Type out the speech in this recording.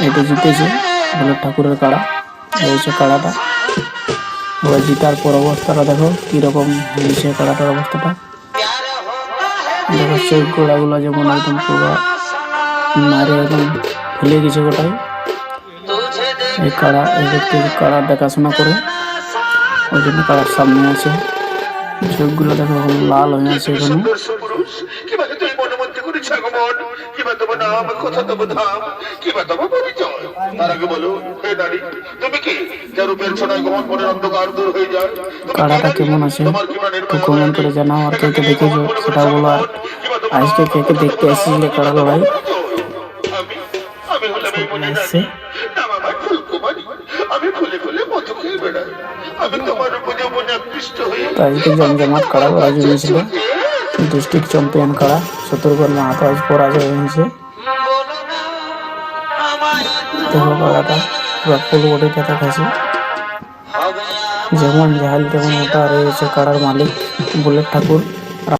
এটা জিতেছে বুলেট ঠাকুরের কাড়া। এই হচ্ছে কাড়াটা। এবার জিতার পর অবস্থাটা দেখো কিরকম হয়েছে কাড়াটার অবস্থাটা। দেখো চোখ গোড়াগুলো যেমন একদম পুরো মারে একদম ফুলে গেছে গোটাই। এই কাড়া এই ব্যক্তি কাড়ার দেখাশোনা করে, ওই জন্য কাড়ার সামনে আছে। চোখগুলো দেখো লাল হয়ে আছে এখানে। কাড়াটা কেমন আছে একটু কমেন্ট করে জানাও, আর কে কে দেখেছো সেটাও বলো। আর আজকে কে কে দেখতে এসেছিলে কাড়া লড়াই আসছে। তো আজকে জমজমাট কাড়া লড়াই জমেছিল। ডিস্ট্রিক্ট চ্যাম্পিয়ন কাড়া শত্রুঘ্ন মাহাতো আজ পরাজয় হয়েছে। দেখো কাড়াটা পুরো ফুল বডিটা দেখাচ্ছে। যেমন ঝাল তেমন ওটা রয়েছে কাড়ার মালিক বুলেট ঠাকুর।